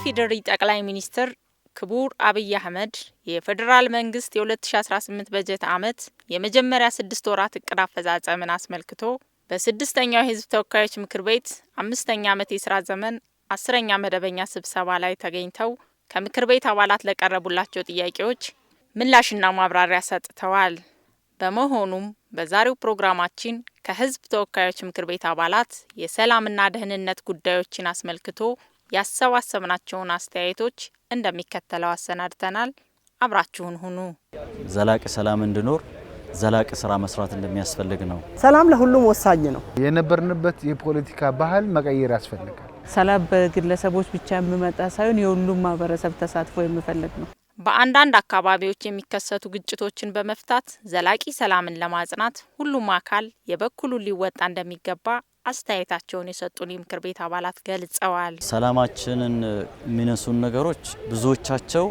የኢፌዴሪ ጠቅላይ ሚኒስትር ክቡር አብይ አህመድ የፌዴራል መንግስት የ2018 በጀት ዓመት የመጀመሪያ 6 ወራት እቅድ አፈጻጸምን አስመልክቶ በስድስተኛው የህዝብ ተወካዮች ምክር ቤት 5ኛ ዓመት የሥራ ዘመን 10ኛ መደበኛ ስብሰባ ላይ ተገኝተው ከምክር ቤት አባላት ለቀረቡላቸው ጥያቄዎች ምላሽና ማብራሪያ ሰጥተዋል። በመሆኑም በዛሬው ፕሮግራማችን ከህዝብ ተወካዮች ምክር ቤት አባላት የሰላምና ደህንነት ጉዳዮችን አስመልክቶ ያሰባሰብናቸውን አስተያየቶች እንደሚከተለው አሰናድተናል። አብራችሁን ሁኑ። ዘላቂ ሰላም እንዲኖር ዘላቂ ስራ መስራት እንደሚያስፈልግ ነው። ሰላም ለሁሉም ወሳኝ ነው። የነበርንበት የፖለቲካ ባህል መቀየር ያስፈልጋል። ሰላም በግለሰቦች ብቻ የሚመጣ ሳይሆን የሁሉም ማህበረሰብ ተሳትፎ የሚፈልግ ነው። በአንዳንድ አካባቢዎች የሚከሰቱ ግጭቶችን በመፍታት ዘላቂ ሰላምን ለማጽናት ሁሉም አካል የበኩሉን ሊወጣ እንደሚገባ አስተያየታቸውን የሰጡን የምክር ቤት አባላት ገልጸዋል። ሰላማችንን የሚነሱን ነገሮች ብዙዎቻቸው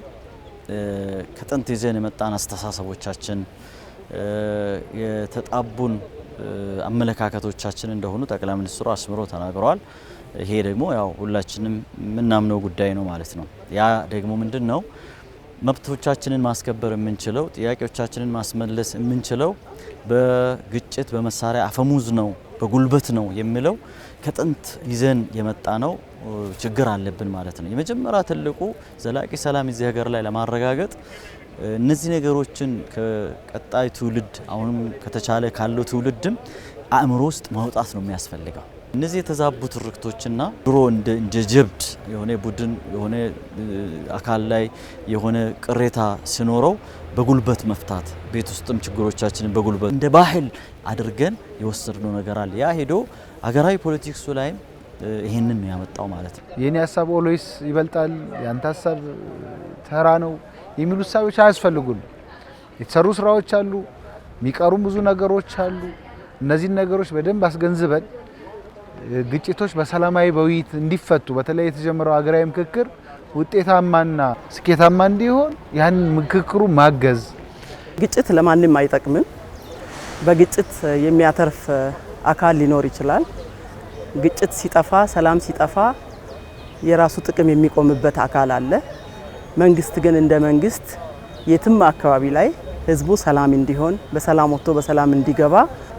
ከጥንት ይዘን የመጣን አስተሳሰቦቻችን የተጣቡን አመለካከቶቻችን እንደሆኑ ጠቅላይ ሚኒስትሩ አስምሮ ተናግረዋል። ይሄ ደግሞ ያው ሁላችንም የምናምነው ጉዳይ ነው ማለት ነው። ያ ደግሞ ምንድነው መብቶቻችንን ማስከበር የምንችለው ጥያቄዎቻችንን ማስመለስ የምንችለው በግጭት በመሳሪያ አፈሙዝ ነው በጉልበት ነው የሚለው ከጥንት ይዘን የመጣ ነው ችግር አለብን ማለት ነው። የመጀመሪያ ትልቁ ዘላቂ ሰላም እዚህ ሀገር ላይ ለማረጋገጥ እነዚህ ነገሮችን ከቀጣይ ትውልድ አሁንም ከተቻለ ካለው ትውልድም አእምሮ ውስጥ ማውጣት ነው የሚያስፈልገው። እነዚህ የተዛቡ ትርክቶችና ድሮ እንደ ጀብድ የሆነ ቡድን የሆነ አካል ላይ የሆነ ቅሬታ ሲኖረው በጉልበት መፍታት ቤት ውስጥም ችግሮቻችንን በጉልበት እንደ ባህል አድርገን የወሰድነው ነገር አለ። ያ ሄዶ አገራዊ ፖለቲክሱ ላይ ይሄንን ነው ያመጣው ማለት ነው። የኔ ሐሳብ ኦልዌይስ ይበልጣል፣ ያንተ ሐሳብ ተራ ነው የሚሉ ሐሳቦች አያስፈልጉም። የተሰሩ ስራዎች አሉ፣ የሚቀሩም ብዙ ነገሮች አሉ። እነዚህ ነገሮች በደንብ አስገንዝበን ግጭቶች በሰላማዊ በውይይት እንዲፈቱ በተለይ የተጀመረው ሀገራዊ ምክክር ውጤታማና ስኬታማ እንዲሆን ያን ምክክሩ ማገዝ። ግጭት ለማንም አይጠቅምም። በግጭት የሚያተርፍ አካል ሊኖር ይችላል። ግጭት ሲጠፋ ሰላም ሲጠፋ የራሱ ጥቅም የሚቆምበት አካል አለ። መንግስት ግን እንደ መንግስት የትም አካባቢ ላይ ህዝቡ ሰላም እንዲሆን በሰላም ወጥቶ በሰላም እንዲገባ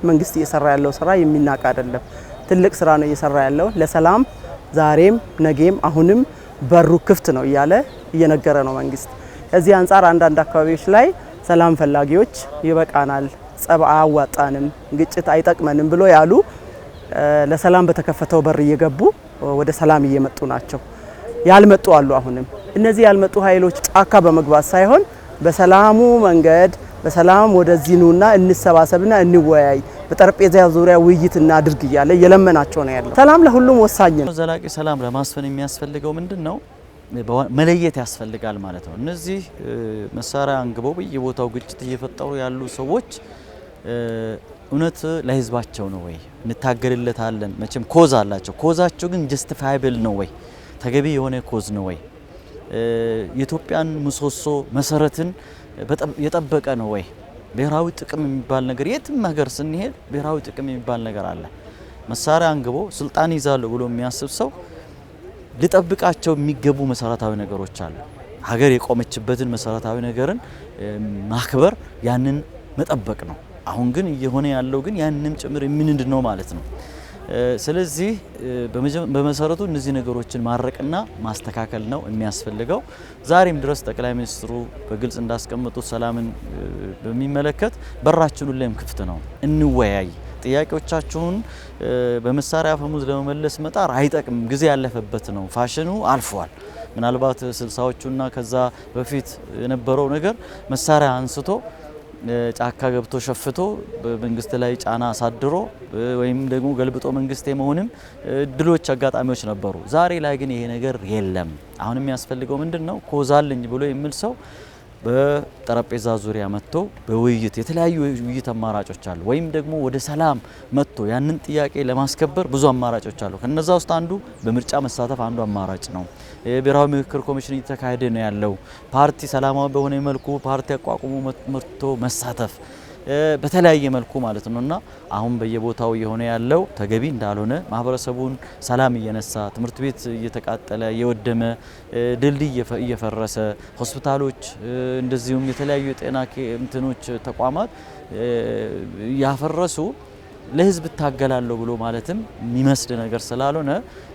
መንግስት እየሰራ ያለው ስራ የሚናቅ አይደለም። ትልቅ ስራ ነው እየሰራ ያለው። ለሰላም ዛሬም ነገም አሁንም በሩ ክፍት ነው እያለ እየነገረ ነው መንግስት። ከዚህ አንፃር አንዳንድ አካባቢዎች ላይ ሰላም ፈላጊዎች ይበቃናል፣ ጸብ አያዋጣንም፣ ግጭት አይጠቅመንም ብሎ ያሉ ለሰላም በተከፈተው በር እየገቡ ወደ ሰላም እየመጡ ናቸው። ያልመጡ አሉ። አሁንም እነዚህ ያልመጡ ኃይሎች ጫካ በመግባት ሳይሆን በሰላሙ መንገድ በሰላም ወደዚህ ኑና እንሰባሰብና እንወያይ በጠረጴዛ ዙሪያ ውይይት እናድርግ እያለ እየለመናቸው ነው ያለው። ሰላም ለሁሉም ወሳኝ ነው። ዘላቂ ሰላም ለማስፈን የሚያስፈልገው ምንድነው? መለየት ያስፈልጋል ማለት ነው። እነዚህ መሳሪያ አንግበው በየቦታው ግጭት እየፈጠሩ ያሉ ሰዎች እውነት ለህዝባቸው ነው ወይ? እንታገልለታለን መቼም ኮዝ አላቸው። ኮዛቸው ግን ጀስቲፋይብል ነው ወይ? ተገቢ የሆነ ኮዝ ነው ወይ? የኢትዮጵያን ምሰሶ መሰረትን የጠበቀ ነው ወይ? ብሔራዊ ጥቅም የሚባል ነገር የትም ሀገር ስንሄድ ብሔራዊ ጥቅም የሚባል ነገር አለ። መሳሪያ አንግቦ ስልጣን ይዛሉ ብሎ የሚያስብ ሰው ሊጠብቃቸው የሚገቡ መሰረታዊ ነገሮች አሉ። ሀገር የቆመችበትን መሰረታዊ ነገርን ማክበር ያንን መጠበቅ ነው። አሁን ግን እየሆነ ያለው ግን ያንንም ጭምር የምንድን ነው ማለት ነው። ስለዚህ በመሰረቱ እነዚህ ነገሮችን ማረቅና ማስተካከል ነው የሚያስፈልገው። ዛሬም ድረስ ጠቅላይ ሚኒስትሩ በግልጽ እንዳስቀመጡት ሰላምን በሚመለከት በራችን ሁሌም ክፍት ነው። እንወያይ። ጥያቄዎቻችሁን በመሳሪያ አፈሙዝ ለመመለስ መጣር አይጠቅም። ጊዜ ያለፈበት ነው። ፋሽኑ አልፏል። ምናልባት 60ዎቹና ከዛ በፊት የነበረው ነገር መሳሪያ አንስቶ ጫካ ገብቶ ሸፍቶ በመንግስት ላይ ጫና አሳድሮ ወይም ደግሞ ገልብጦ መንግስት የመሆንም ድሎች አጋጣሚዎች ነበሩ። ዛሬ ላይ ግን ይሄ ነገር የለም። አሁን የሚያስፈልገው ምንድነው? ኮዛልኝ ብሎ የሚል ሰው በጠረጴዛ ዙሪያ መጥቶ በውይይት የተለያዩ ውይይት አማራጮች አሉ። ወይም ደግሞ ወደ ሰላም መጥቶ ያንን ጥያቄ ለማስከበር ብዙ አማራጮች አሉ። ከነዛ ውስጥ አንዱ በምርጫ መሳተፍ አንዱ አማራጭ ነው። የብሔራዊ ምክክር ኮሚሽን እየተካሄደ ነው ያለው። ፓርቲ ሰላማዊ በሆነ መልኩ ፓርቲ አቋቁሞ መጥቶ መሳተፍ በተለያየ መልኩ ማለት ነውና አሁን በየቦታው የሆነ ያለው ተገቢ እንዳልሆነ ማህበረሰቡን ሰላም እየነሳ ትምህርት ቤት እየተቃጠለ እየወደመ ድልድይ እየፈረሰ ሆስፒታሎች እንደዚሁም የተለያዩ የጤና እንትኖች ተቋማት ያፈረሱ ለህዝብ ታገላለሁ ብሎ ማለትም የሚመስል ነገር ስላልሆነ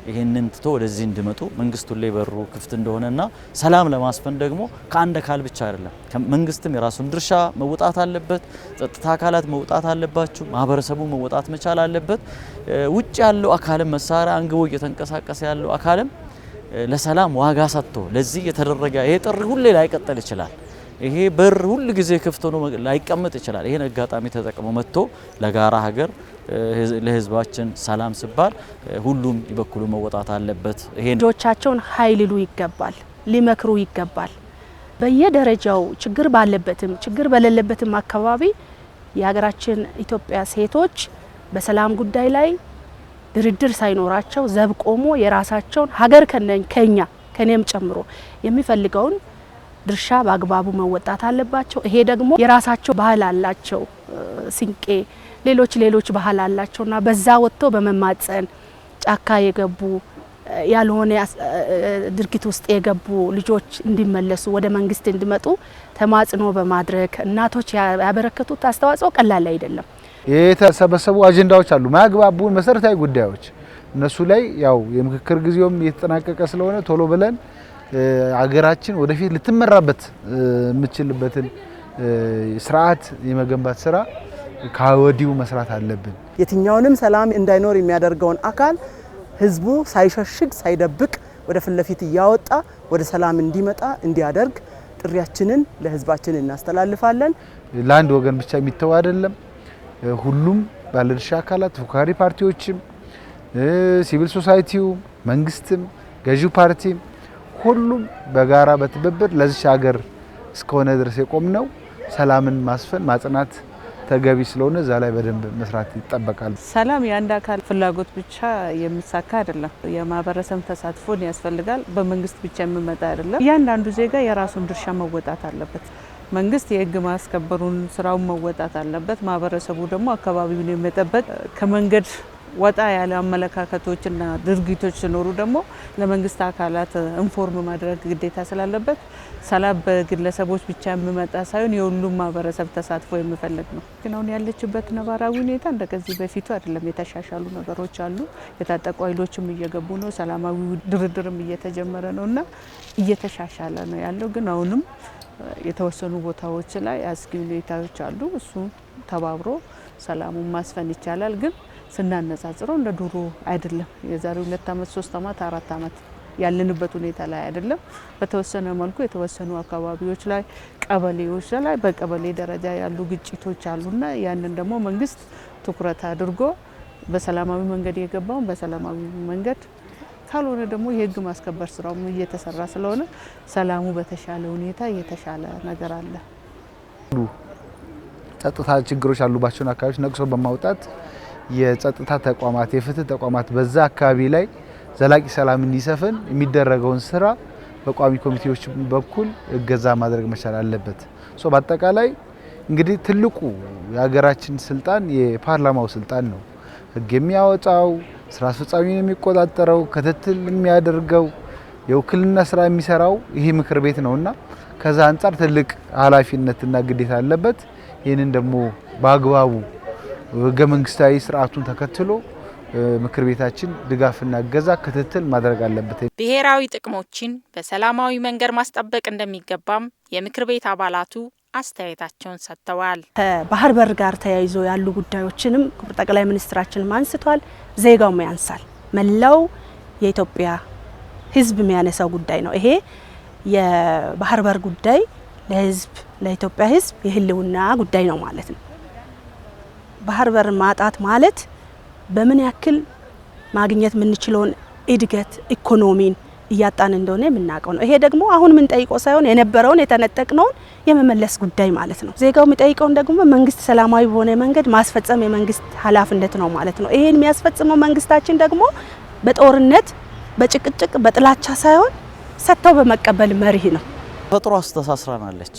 ይሄንን ትቶ ወደዚህ እንዲመጡ መንግስቱ ላይ በሩ ክፍት እንደሆነና ሰላም ለማስፈን ደግሞ ከአንድ አካል ብቻ አይደለም መንግስትም የራሱን ድርሻ መውጣት አለበት ጸጥታ አካላት መውጣት አለባቸው ማህበረሰቡ መውጣት መቻል አለበት ውጭ ያለው አካልም መሳሪያ አንግቦ እየተንቀሳቀሰ ያለው አካልም ለሰላም ዋጋ ሰጥቶ ለዚህ የተደረገ ይሄ ጥሪ ሁሌ ላይቀጥል ይችላል ይሄ በር ሁሉ ጊዜ ክፍት ሆኖ ላይቀመጥ ይችላል ይሄን አጋጣሚ ተጠቅሞ መጥቶ ለጋራ ሀገር ለህዝባችን ሰላም ሲባል ሁሉም ይበኩሉ መወጣት አለበት ይሄ ልጆቻቸውን ኃይልሉ ይገባል ሊመክሩ ይገባል በየደረጃው ችግር ባለበትም ችግር በሌለበትም አካባቢ የሀገራችን ኢትዮጵያ ሴቶች በሰላም ጉዳይ ላይ ድርድር ሳይኖራቸው ዘብ ቆሞ የራሳቸውን ሀገር ከኔም ጨምሮ የሚፈልገውን ድርሻ በአግባቡ መወጣት አለባቸው ይሄ ደግሞ የራሳቸው ባህል አላቸው ሲንቄ ሌሎች ባህል አላቸውና በዛ ወጥቶ በመማጸን ጫካ የገቡ ያልሆነ ድርጊት ውስጥ የገቡ ልጆች እንዲመለሱ ወደ መንግስት እንዲመጡ ተማጽኖ በማድረግ እናቶች ያበረከቱት አስተዋጽኦ ቀላል አይደለም የተሰበሰቡ አጀንዳዎች አሉ ማግባቡ መሰረታዊ ጉዳዮች እነሱ ላይ ያው የምክክር ጊዜውም እየተጠናቀቀ ስለሆነ ቶሎ ብለን አገራችን ወደፊት ልትመራበት የምትችልበትን ስርዓት የመገንባት ስራ ካወዲው መስራት አለብን የትኛውንም ሰላም እንዳይኖር የሚያደርገውን አካል ህዝቡ ሳይሸሽግ ሳይደብቅ ወደ ፍለፊት ያወጣ ወደ ሰላም እንዲመጣ እንዲያደርግ ጥሪያችንን ለህዝባችን እናስተላልፋለን ለአንድ ወገን ብቻ የሚተው አይደለም ሁሉም ባለድርሻ አካላት ተፎካካሪ ፓርቲዎችም ሲቪል ሶሳይቲው መንግስትም ገዢው ፓርቲም ሁሉም በጋራ በትብብር ለዚህ ሀገር እስከሆነ ድረስ የቆምነው ሰላምን ማስፈን ማጽናት ተገቢ ስለሆነ እዛ ላይ በደንብ መስራት ይጠበቃል ሰላም የአንድ አካል ፍላጎት ብቻ የሚሳካ አይደለም የማህበረሰብ ተሳትፎን ያስፈልጋል በመንግስት ብቻ የሚመጣ አይደለም እያንዳንዱ ዜጋ የራሱን ድርሻ መወጣት አለበት መንግስት የህግ ማስከበሩን ስራውን መወጣት አለበት ማህበረሰቡ ደግሞ አካባቢውን የመጠበቅ ከመንገድ ወጣ ያለ አመለካከቶችና ድርጊቶች ሲኖሩ ደግሞ ለመንግስት አካላት ኢንፎርም ማድረግ ግዴታ ስላለበት ሰላም በግለሰቦች ብቻ የሚመጣ ሳይሆን የሁሉም ማህበረሰብ ተሳትፎ የሚፈልግ ነው ግን አሁን ያለችበት ነባራዊ ሁኔታ እንደዚህ በፊቱ አይደለም የተሻሻሉ ነገሮች አሉ የታጠቁ ኃይሎችም እየገቡ ነው ሰላማዊ ድርድርም እየተጀመረ ነውና እየተሻሻለ ነው ያለው ግን አሁንም የተወሰኑ ቦታዎች ላይ አስጊ ሁኔታዎች አሉ እሱ ተባብሮ ሰላሙን ማስፈን ይቻላል ግን ስናነጻጽረው እንደ ዱሮ አይደለም የዛሬ 2 አመት 3 አመት 4 አመት ያለንበት ሁኔታ ላይ አይደለም በተወሰነ መልኩ የተወሰኑ አካባቢዎች ላይ ቀበሌዎች ላይ በቀበሌ ደረጃ ያሉ ግጭቶች አሉና ያንን ደግሞ መንግስት ትኩረት አድርጎ በሰላማዊ መንገድ የገባው በሰላማዊ መንገድ ካልሆነ ደግሞ የህግ ማስከበር ስራው እየተሰራ ስለሆነ ሰላሙ በተሻለ ሁኔታ እየተሻለ ነገር አለ ጸጥታ ችግሮች አሉባቸውን አካባቢዎች ነቅሶ በማውጣት የጸጥታ ተቋማት የፍትህ ተቋማት በዛ አካባቢ ላይ ዘላቂ ሰላም እንዲሰፍን የሚደረገውን ስራ በቋሚ ኮሚቴዎች በኩል እገዛ ማድረግ መቻል አለበት በአጠቃላይ እንግዲህ ትልቁ የሀገራችን ስልጣን የፓርላማው ስልጣን ነው ህግ የሚያወጣው ስራ አስፈጻሚውን የሚቆጣጠረው ክትትል የሚያደርገው የውክልና ስራ የሚሰራው ይሄ ምክር ቤት ነውና ከዛ አንፃር ትልቅ ኃላፊነትና ግዴታ አለበት ይሄንን ደግሞ በአግባቡ ህገ መንግስታዊ ስርዓቱን ተከትሎ ምክር ቤታችን ድጋፍና እገዛ ክትትል ማድረግ አለበት ብሔራዊ ጥቅሞችን በሰላማዊ መንገድ ማስጠበቅ እንደሚገባም የምክር ቤት አባላቱ አስተያየታቸውን ሰጥተዋል ከባህር በር ጋር ተያይዞ ያሉ ጉዳዮችንም ጠቅላይ ሚኒስትራችን አንስቷል ዜጋው ያንሳል መላው የኢትዮጵያ ህዝብ የሚያነሳው ጉዳይ ነው ይሄ የባህር በር ጉዳይ ለህዝብ ለኢትዮጵያ ህዝብ የህልውና ጉዳይ ነው ማለት ነው ባህር በር ማጣት ማለት በምን ያክል ማግኘት የምንችለውን እድገት ኢኮኖሚን እያጣን እንደሆነ የምናውቀው ነው ይሄ ደግሞ አሁን ምን ጠይቆ ሳይሆን የነበረውን የተነጠቅነውን የመመለስ ጉዳይ ማለት ነው ዜጋው የሚጠይቀውን ደግሞ መንግስት ሰላማዊ በሆነ መንገድ ማስፈጸም የመንግስት ኃላፊነት ነው ማለት ነው ይሄን የሚያስፈጽመው መንግስታችን ደግሞ በጦርነት በጭቅጭቅ በጥላቻ ሳይሆን ሰጥተው በመቀበል መርህ ነው ተፈጥሮ አስተሳስራናለች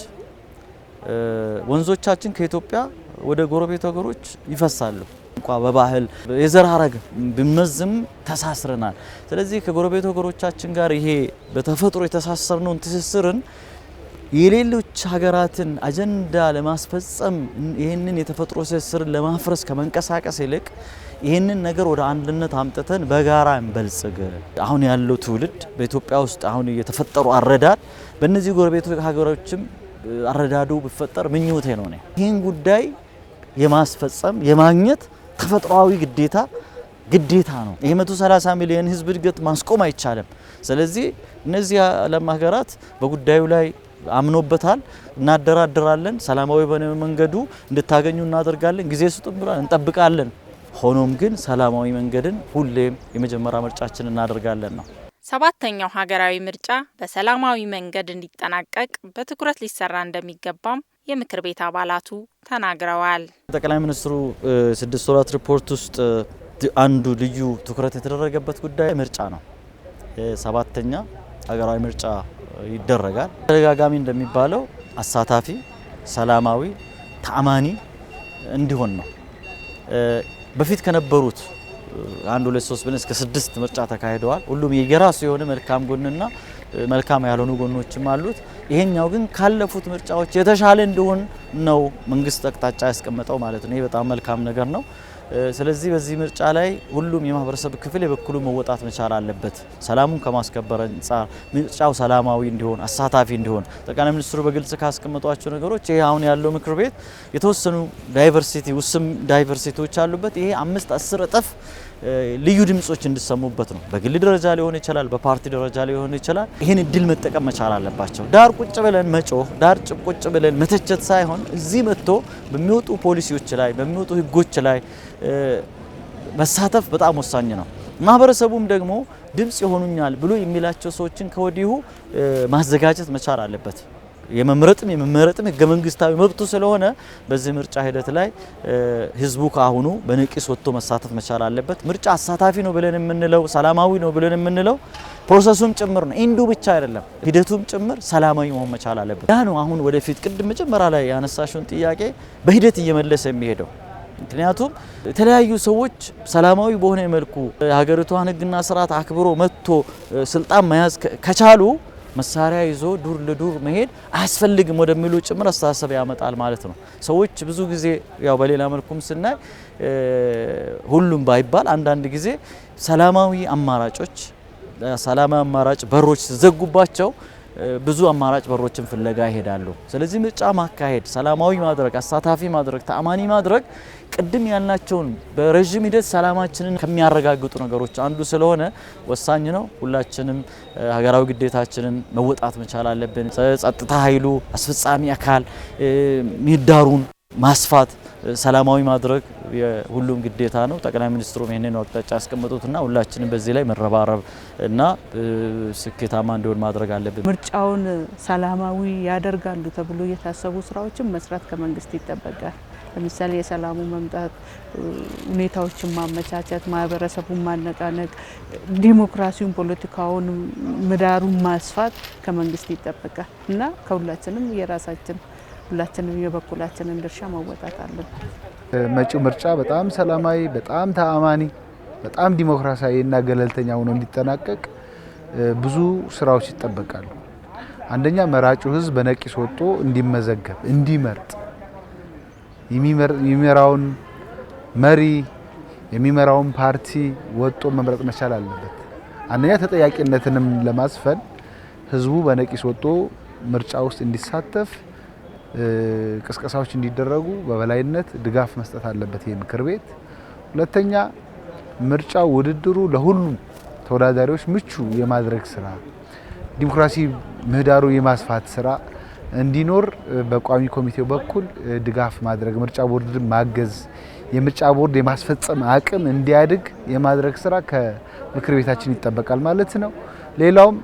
ወንዞቻችን ከኢትዮጵያ ወደ ጎረቤት ሀገሮች ይፈሳሉ። እንኳን በባህል የዘር ሐረግ ብንመዝም ተሳስረናል። ስለዚህ ከጎረቤት ሀገሮቻችን ጋር ይሄ በተፈጥሮ የተሳሰርነውን ትስስርን የሌሎች ሀገራትን አጀንዳ ለማስፈጸም ይህንን የተፈጥሮ ትስስርን ለማፍረስ ከመንቀሳቀስ ይልቅ ይህንን ነገር ወደ አንድነት አምጥተን በጋራ እንበልጽግ። አሁን ያለው ትውልድ በኢትዮጵያ ውስጥ አሁን የተፈጠሩ አረዳድ በእነዚህ ጎረቤት ሀገሮችም አረዳዱ ቢፈጠር ምኞቴ ነው። ይህን ጉዳይ የማስፈጸም የማግኘት ተፈጥሯዊ ግዴታ ነው። ይሄ 130 ሚሊዮን ህዝብ እድገት ማስቆም አይቻልም። ስለዚህ እነዚህ ዓለም ሀገራት በጉዳዩ ላይ አምኖበታል። እናደራድራለን፣ ሰላማዊ በሆነ መንገዱ እንድታገኙ እናደርጋለን፣ ጊዜ ስጡን ብለን እንጠብቃለን። ሆኖም ግን ሰላማዊ መንገድን ሁሌም የመጀመሪያ ምርጫችን እናደርጋለን ነው። ሰባተኛው ሀገራዊ ምርጫ በሰላማዊ መንገድ እንዲጠናቀቅ በትኩረት ሊሰራ እንደሚገባም የምክር ቤት አባላቱ ተናግረዋል። ጠቅላይ ሚኒስትሩ 6 ወራት ሪፖርት ውስጥ አንዱ ልዩ ትኩረት የተደረገበት ጉዳይ ምርጫ ነው። ሰባተኛ ሀገራዊ ምርጫ ይደረጋል። ተደጋጋሚ እንደሚባለው አሳታፊ፣ ሰላማዊ፣ ተአማኒ እንዲሆን ነው። በፊት ከነበሩት 1 2 3 ብለን እስከ 6 ምርጫ ተካሂደዋል። ሁሉም የየራሱ የሆነ መልካም ጎንና መልካም ያልሆኑ ጎኖችም አሉት። ይሄኛው ግን ካለፉት ምርጫዎች የተሻለ እንዲሆን ነው መንግስት አቅጣጫ ያስቀመጠው ማለት ነው። ይሄ በጣም መልካም ነገር ነው። ስለዚህ በዚህ ምርጫ ላይ ሁሉም የማህበረሰብ ክፍል የበኩሉ መወጣት መቻል አለበት። ሰላሙን ከማስከበር አንጻር ምርጫው ሰላማዊ እንዲሆን፣ አሳታፊ እንዲሆን ጠቅላይ ሚኒስትሩ በግልጽ ካስቀመጧቸው ነገሮች ይሄ አሁን ያለው ምክር ቤት የተወሰኑ ውስን ዳይቨርሲቲዎች አሉበት። ይሄ 5-10 እጥፍ ልዩ ድምጾች እንዲሰሙበት ነው። በግል ደረጃ ሊሆን ይችላል፣ በፓርቲ ደረጃ ሊሆን ይችላል። ይህን እድል መጠቀም መቻል አለባቸው። ዳር ቁጭ ብለን መጮህ፣ ዳር ቁጭ ብለን መተቸት ሳይሆን እዚህ መጥቶ በሚወጡ ፖሊሲዎች ላይ በሚወጡ ህጎች ላይ መሳተፍ በጣም ወሳኝ ነው። ማህበረሰቡም ደግሞ ድምጽ ይሆኑኛል ብሎ የሚላቸው ሰዎችን ከወዲሁ ማዘጋጀት መቻል አለበት። የመመረጥም ህገ መንግስታዊ መብቱ ስለሆነ በዚህ ምርጫ ሂደት ላይ ህዝቡ ካሁኑ በነቂስ ወጥቶ መሳተፍ መቻል አለበት። ምርጫ አሳታፊ ነው ብለን የምንለው ሰላማዊ ነው ብለን የምንለው ፕሮሰሱም ጭምር ነው። ኢንዱ ብቻ አይደለም፣ ሂደቱም ጭምር ሰላማዊ መሆን መቻል አለበት። ያ ነው አሁን ወደፊት ቅድም መጀመሪያ ላይ ያነሳሽውን ጥያቄ በሂደት እየመለሰ የሚሄደው። ምክንያቱም የተለያዩ ሰዎች ሰላማዊ በሆነ መልኩ ሀገሪቷን ህግና ስርዓት አክብሮ መጥቶ ስልጣን መያዝ ከቻሉ መሳሪያ ይዞ ዱር ለዱር መሄድ አያስፈልግም ወደሚሉ ጭምር አስተሳሰብ ያመጣል ማለት ነው። ሰዎች ብዙ ጊዜ ያው በሌላ መልኩም ስናይ ሁሉም ባይባል አንዳንድ ጊዜ ሰላማዊ አማራጭ በሮች ሲዘጉባቸው ብዙ አማራጭ በሮችን ፍለጋ ይሄዳሉ። ስለዚህ ምርጫ ማካሄድ፣ ሰላማዊ ማድረግ፣ አሳታፊ ማድረግ፣ ተአማኒ ማድረግ ቅድም ያልናቸውን በረጅም ሂደት ሰላማችንን ከሚያረጋግጡ ነገሮች አንዱ ስለሆነ ወሳኝ ነው። ሁላችንም ሀገራዊ ግዴታችንን መወጣት መቻል አለብን። ጸጥታ ኃይሉ አስፈጻሚ አካል ምህዳሩን ማስፋት፣ ሰላማዊ ማድረግ የሁሉም ግዴታ ነው። ጠቅላይ ሚኒስትሩም ይሄንን አቅጣጫ ያስቀመጡትና ሁላችንም በዚህ ላይ መረባረብ እና ስኬታማ እንዲሆን ማድረግ አለብን። ምርጫውን ሰላማዊ ያደርጋሉ ተብሎ የታሰቡ ስራዎችን መስራት ከመንግስት ይጠበቃል። ለምሳሌ የሰላሙ መምጣት፣ ሁኔታዎችን ማመቻቸት፣ ማህበረሰቡን ማነቃነቅ፣ ዲሞክራሲውን፣ ፖለቲካውን ምህዳሩን ማስፋት ከመንግስት ይጠበቃል እና ከሁላችንም ሁላችንም የበኩላችንን ድርሻ መወጣት አለብን። መጪው ምርጫ በጣም ሰላማዊ፣ በጣም ተአማኒ፣ በጣም ዲሞክራሲያዊ እና ገለልተኛ ሆኖ እንዲጠናቀቅ ብዙ ስራዎች ይጠበቃሉ። አንደኛ መራጩ ህዝብ በነቂስ ወጥቶ እንዲመዘገብ፣ እንዲመርጥ የሚመራውን መሪ የሚመራውን ፓርቲ ወጥቶ መምረጥ መቻል አለበት። አንደኛ ተጠያቂነትንም ለማስፈን ህዝቡ በነቂስ ወጥቶ ምርጫ ውስጥ እንዲሳተፍ ቅስቀሳዎች እንዲደረጉ በበላይነት ድጋፍ መስጠት አለበት ይህ ምክር ቤት። ሁለተኛ ምርጫው ውድድሩ ለሁሉም ተወዳዳሪዎች ምቹ የማድረግ ስራ፣ ዲሞክራሲ ምህዳሩ የማስፋት ስራ እንዲኖር በቋሚ ኮሚቴው በኩል ድጋፍ ማድረግ፣ ምርጫ ቦርድን ማገዝ፣ የምርጫ ቦርድ የማስፈጸም አቅም እንዲያድግ የማድረግ ስራ ከምክር ቤታችን ይጠበቃል ማለት ነው። ሌላውም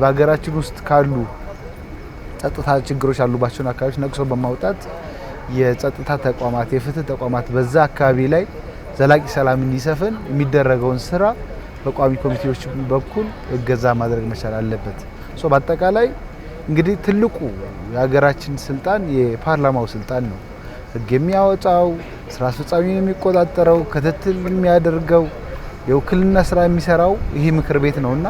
በሀገራችን ውስጥ ካሉ ጸጥታ ችግሮች ያሉባቸውን አካባቢዎች ነቅሶ በማውጣት የጸጥታ ተቋማት፣ የፍትህ ተቋማት በዛ አካባቢ ላይ ዘላቂ ሰላም እንዲሰፍን የሚደረገውን ስራ በቋሚ ኮሚቴዎች በኩል እገዛ ማድረግ መቻል አለበት። በአጠቃላይ እንግዲህ ትልቁ የሀገራችን ስልጣን የፓርላማው ስልጣን ነው። ህግ የሚያወጣው ስራ አስፈጻሚውን የሚቆጣጠረው ክትትል የሚያደርገው የውክልና ስራ የሚሰራው ይሄ ምክር ቤት ነውና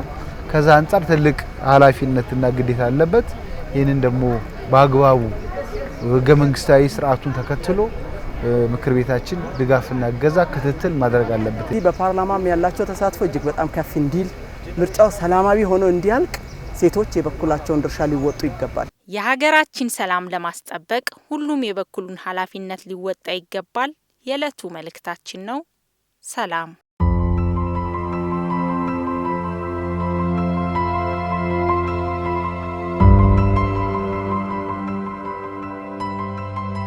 ከዛ አንፃር ትልቅ ኃላፊነትና ግዴታ አለበት። ይህንን ደግሞ በአግባቡ ህገ መንግስታዊ ስርዓቱን ተከትሎ ምክር ቤታችን ድጋፍና እገዛ ክትትል ማድረግ አለበት። በፓርላማም ያላቸው ተሳትፎ እጅግ በጣም ከፍ እንዲል ምርጫው ሰላማዊ ሆኖ እንዲያልቅ ሴቶች የበኩላቸውን ድርሻ ሊወጡ ይገባል። የሀገራችን ሰላም ለማስጠበቅ ሁሉም የበኩሉን ኃላፊነት ሊወጣ ይገባል የዕለቱ መልእክታችን ነው። ሰላም።